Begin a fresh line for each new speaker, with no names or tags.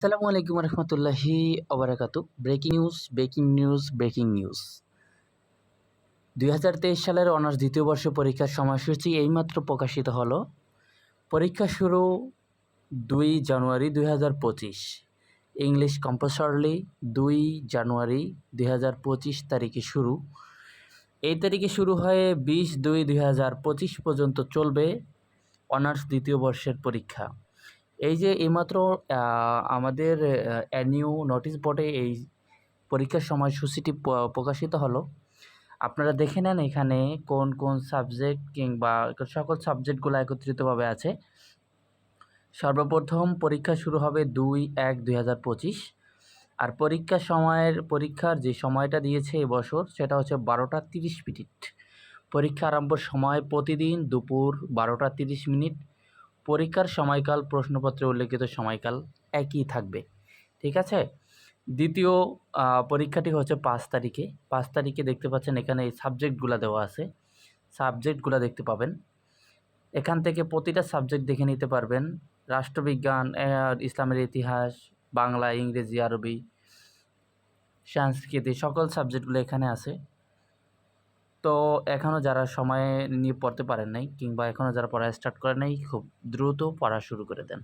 আসসালামু আলাইকুম রহমতুল্লাহি ওবারাকাতু। Breaking news. 2023 সালের অনার্স দ্বিতীয় বর্ষ পরীক্ষার সময়সূচি এইমাত্র প্রকাশিত হলো। পরীক্ষা শুরু 2 জানুয়ারি 2025। ইংলিশ কম্পালসরি 2 জানুয়ারি 2025 তারিখে শুরু। এই তারিখে শুরু হয়ে 20/2/2025 পর্যন্ত চলবে অনার্স দ্বিতীয় বর্ষের পরীক্ষা। এই যে এইমাত্র আমাদের নিউ নোটিশ বোর্ডে এই পরীক্ষার সময়সূচিটি প্রকাশিত হলো। আপনারা দেখে নেন এখানে কোন কোন সাবজেক্ট কিংবা সকল সাবজেক্টগুলো একত্রিতভাবে আছে। সর্বপ্রথম পরীক্ষা শুরু হবে 2/1/2025। আর পরীক্ষার যে সময়টা দিয়েছে এবছর সেটা হচ্ছে 12টা 30 মিনিট। পরীক্ষা আরম্ভর সময় প্রতিদিন দুপুর 12টা 30 মিনিট। পরীক্ষার সময়কাল প্রশ্নপত্রে উল্লেখিত সময়কাল একই থাকবে। ঠিক আছে। দ্বিতীয় পরীক্ষাটি হচ্ছে 5 তারিখে। 5 তারিখে দেখতে পাচ্ছেন এখানে এই সাবজেক্টগুলো দেওয়া আছে। সাবজেক্টগুলো দেখতে পাবেন। এখান থেকে প্রতিটা সাবজেক্ট দেখে নিতে পারবেন। রাষ্ট্রবিজ্ঞান, ইসলামের ইতিহাস, বাংলা, ইংরেজি, আরবি, সংস্কৃতি সকল সাবজেক্টগুলো এখানে আছে। তো এখনও যারা সময় নিয়ে পড়তে পারেন নাই কিংবা এখনও যারা পড়া স্টার্ট করেন নাই, খুব দ্রুত পড়া শুরু করে দেন।